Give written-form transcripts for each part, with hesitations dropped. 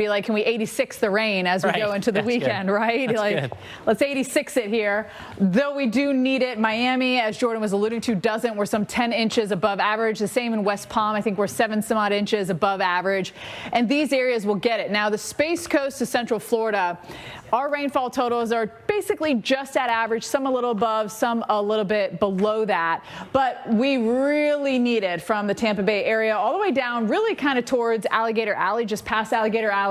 be like, can we 86 the rain as we go into the weekend, good. right? That's like, good. let's 86 it here. Though we do need it. Miami, as Jordan was alluding to, doesn't. We're some 10 inches above average. The same in West Palm. I think we're 7 some odd inches above average. And these areas will get it. Now, the Space Coast to Central Florida, our rainfall totals are basically just at average, some a little above, some a little bit below that. But we really need it from the Tampa Bay area all the way down, really kind of towards Alligator Alley, just past Alligator Alley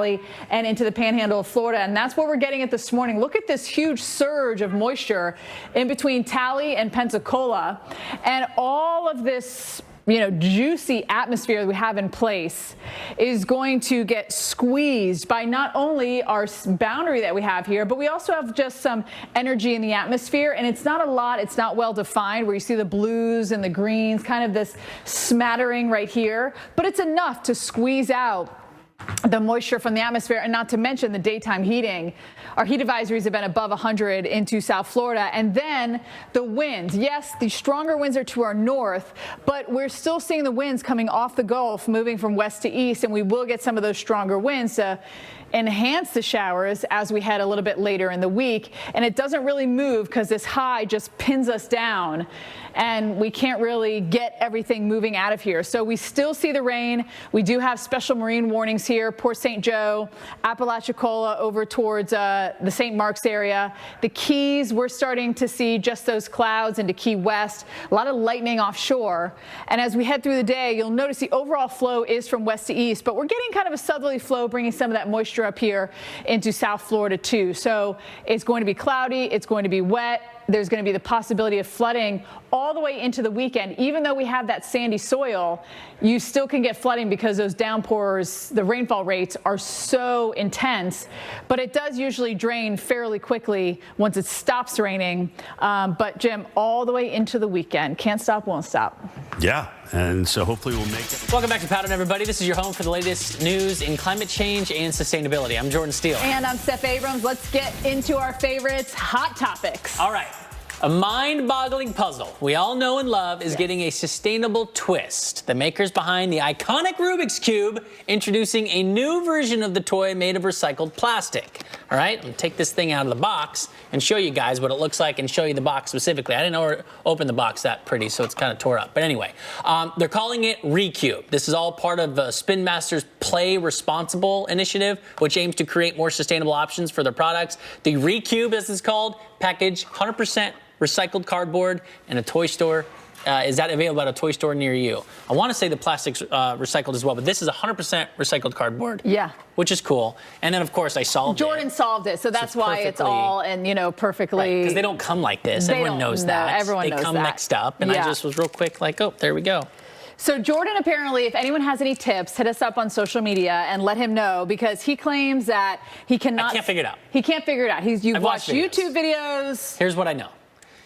and into the panhandle of Florida. And that's what we're getting at this morning. Look at this huge surge of moisture in between Tally and Pensacola. And all of this juicy atmosphere that we have in place is going to get squeezed by not only our boundary that we have here, but we also have just some energy in the atmosphere. And it's not a lot. It's not well defined where you see the blues and the greens, kind of this smattering right here. But it's enough to squeeze out the moisture from the atmosphere, and not to mention the daytime heating. Our heat advisories have been above 100 into South Florida. And then the winds. Yes, the stronger winds are to our north, but we're still seeing the winds coming off the Gulf, moving from west to east, and we will get some of those stronger winds to enhance the showers as we head a little bit later in the week. And it doesn't really move because this high just pins us down, and we can't really get everything moving out of here. So we still see the rain. We do have special marine warnings here, Port St. Joe, Apalachicola over towards the St. Mark's area. The Keys, we're starting to see just those clouds into Key West, a lot of lightning offshore. And as we head through the day, you'll notice the overall flow is from west to east, but we're getting kind of a southerly flow, bringing some of that moisture up here into South Florida too. So it's going to be cloudy, it's going to be wet. There's going to be the possibility of flooding all the way into the weekend. Even though we have that sandy soil, you still can get flooding because those downpours, the rainfall rates are so intense. But it does usually drain fairly quickly once it stops raining. But Jim, all the way into the weekend. Can't stop, won't stop. Yeah, and so hopefully we'll make it. Welcome back to Powder, everybody. This is your home for the latest news in climate change and sustainability. I'm Jordan Steele. And I'm Steph Abrams. Let's get into our favorites, hot topics. All right. A mind-boggling puzzle we all know and love is getting a sustainable twist. The makers behind the iconic Rubik's Cube introducing a new version of the toy made of recycled plastic. All right, I'll take this thing out of the box and show you guys what it looks like and show you the box specifically. I didn't know open the box that pretty, so it's kind of tore up. But anyway, they're calling it ReCube. This is all part of Spin Master's Play Responsible initiative, which aims to create more sustainable options for their products. The ReCube, as it's called, package 100% recycled cardboard in a toy store. Is that available at a toy store near you? I want to say the plastic's recycled as well, but this is 100% recycled cardboard. Yeah. Which is cool. And then, of course, I solved it. Jordan solved it, so that's why it's all, and perfectly. Because they don't come like this. Everyone knows that. Everyone knows that. They come mixed up, and I just was real quick like, oh, there we go. So Jordan, apparently, if anyone has any tips, hit us up on social media and let him know, because he claims that he cannot. I can't figure it out. He can't figure it out. You've watched YouTube videos. Here's what I know.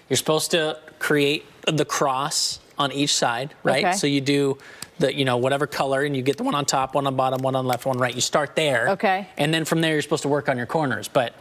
You're supposed to create the cross on each side, right? Okay. So you do the, whatever color, and you get the one on top, one on bottom, one on left, one right. You start there. Okay. And then from there, you're supposed to work on your corners. But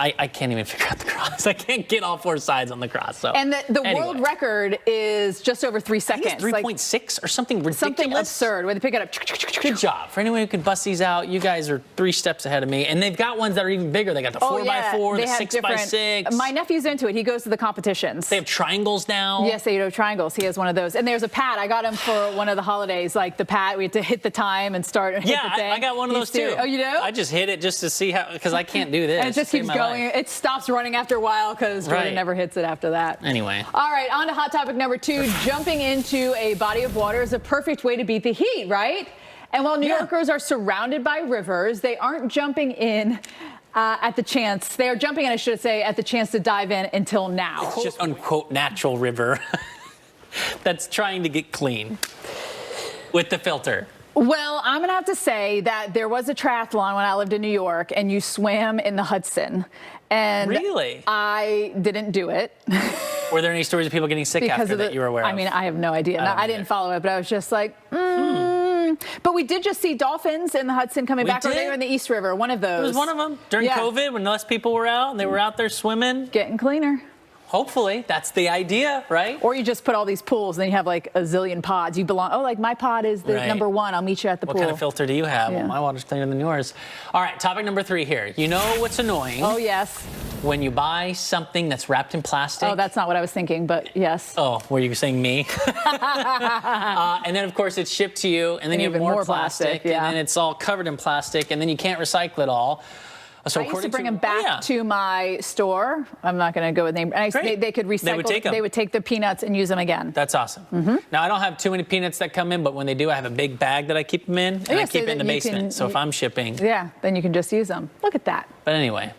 I can't even figure out the cross. I can't get all 4 sides on the cross. So. And the world record is just over 3 seconds. 3.6 or something ridiculous. Something absurd where they pick it up. Good job. For anyone who can bust these out, you guys are 3 steps ahead of me. And they've got ones that are even bigger. They got the 4x4, the 6x6. My nephew's into it. He goes to the competitions. They have triangles now. Yes, they have triangles. He has one of those. And there's a pad. I got him for one of the holidays, like the pad. We had to hit the time and start and hit the thing. Yeah, I got one of those too. Oh, you do? I just hit it just to see how, because I can't do this. And it just keeps going. It stops running after a while because Jordan never hits it after that. Anyway. All right, on to hot topic number 2. Jumping into a body of water is a perfect way to beat the heat, right? And while New Yorkers are surrounded by rivers, they aren't jumping in at the chance. They are jumping in, I should say, at the chance to dive in until now. It's just unquote natural river that's trying to get clean with the filter. Well, I'm going to have to say that there was a triathlon when I lived in New York, and you swam in the Hudson. And really? I didn't do it. Were there any stories of people getting sick after that you were aware of? I mean, I have no idea. I didn't follow it, but I was just like, But we did just see dolphins in the Hudson coming back. Or they were in the East River, one of those. It was one of them. During COVID, when less people were out, and they were out there swimming. Getting cleaner. Hopefully, that's the idea, right? Or you just put all these pools, and then you have like a zillion pods. You belong. Oh, like my pod is the number one. I'll meet you at the pool. What kind of filter do you have? Yeah. Well, my water's cleaner than yours. All right, topic number 3 here. You know what's annoying? Oh, yes. When you buy something that's wrapped in plastic. Oh, that's not what I was thinking, but yes. Oh, were you saying me? And then, of course, it's shipped to you, and then you have even more more plastic, plastic, yeah. and then it's all covered in plastic, and then you can't recycle it all. So I used to bring them back to my store. I'm not going to go with name. They could recycle. They would take the peanuts and use them again. That's awesome. Now, I don't have too many peanuts that come in, but when they do, I have a big bag that I keep them in, and I keep it in the basement. So if I'm shipping. Yeah, then you can just use them. Look at that. But anyway,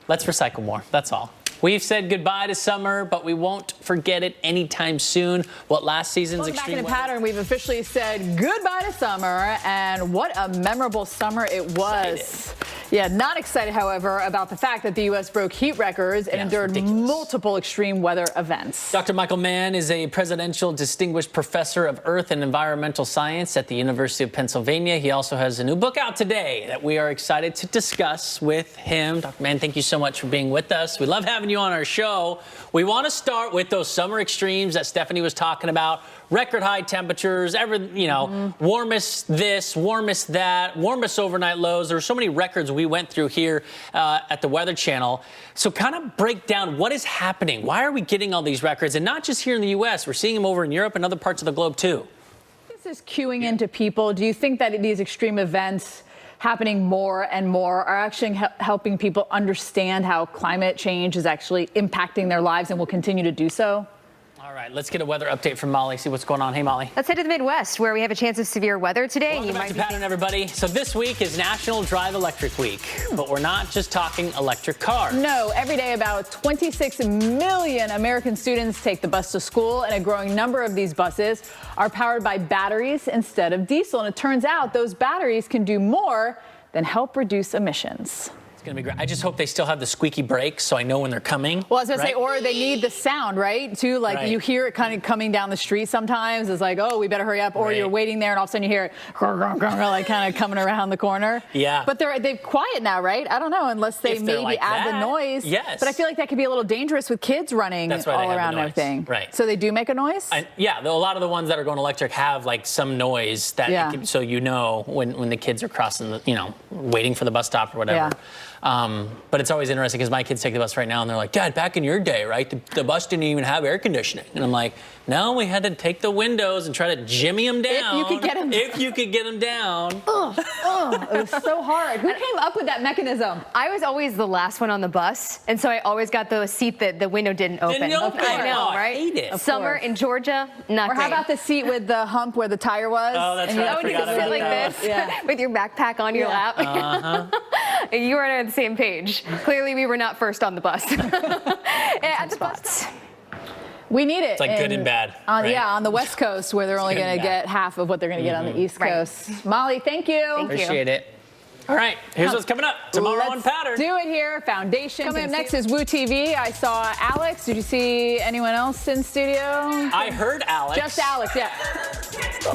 let's recycle more. That's all. We've said goodbye to summer, but we won't forget it anytime soon. What last season's extreme back in a weather. pattern, we've officially said goodbye to summer, and what a memorable summer it was. Excited. Yeah, not excited, however, about the fact that the U.S. broke heat records and endured multiple extreme weather events. Dr. Michael Mann is a Presidential Distinguished Professor of Earth and Environmental Science at the University of Pennsylvania. He also has a new book out today that we are excited to discuss with him. Dr. Mann, thank you so much for being with us. We love having you on our show. We want to start with those summer extremes that Stephanie was talking about. Record high temperatures, warmest this, warmest that, warmest overnight lows. There were so many records we went through here at the Weather Channel. So kind of break down what is happening. Why are we getting all these records? And not just here in the U.S. We're seeing them over in Europe and other parts of the globe, too. This is cueing into people. Do you think that these extreme events happening more and more are actually helping people understand how climate change is actually impacting their lives and will continue to do so? All right, let's get a weather update from Molly, see what's going on. Hey, Molly. Let's head to the Midwest, where we have a chance of severe weather today. Welcome back to Pattern, everybody. So this week is National Drive Electric Week, but we're not just talking electric cars. No, every day about 26 million American students take the bus to school, and a growing number of these buses are powered by batteries instead of diesel. And it turns out those batteries can do more than help reduce emissions. It's going to be great. I just hope they still have the squeaky brakes so I know when they're coming. Well, I was going to say, or they need the sound, right? Too, like you hear it kind of coming down the street sometimes. It's like, oh, we better hurry up. Or you're waiting there and all of a sudden you hear it like kind of coming around the corner. Yeah. But they're quiet now, right? I don't know, unless they maybe add the noise. Yes. But I feel like that could be a little dangerous with kids running all around and everything. Right. So they do make a noise? Yeah, a lot of the ones that are going electric have like some noise that so you know when the kids are crossing the, waiting for the bus stop or whatever. Yeah. But it's always interesting because my kids take the bus right now and they're like, Dad, back in your day, right? The bus didn't even have air conditioning. And I'm like, no, we had to take the windows and try to jimmy them down. If you could get them down. If you could get them down. It was so hard. Who came up with that mechanism? I was always the last one on the bus, and so I always got the seat that the window didn't open. Didn't open. I know, I right? hate it. Summer in Georgia, not Or how about the seat with the hump where the tire was? Oh, that's right. I you forgot could sit about like that. this with your backpack on your lap. You were on the same page. Clearly, we were not first on the bus. At the bus. We need it. It's like good and bad. Yeah, on the West Coast where they're only going to get half of what they're going to get on the East Coast. Molly, thank you. Appreciate it. All right, here's what's coming up tomorrow on Pattern. Do it here. Foundation. Coming up next is Woo TV. I saw Alex. Did you see anyone else in studio? I heard Alex. Just Alex, yeah.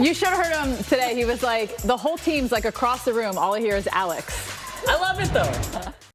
You should have heard him today. He was like, the whole team's like across the room. All I hear is Alex. I love it though.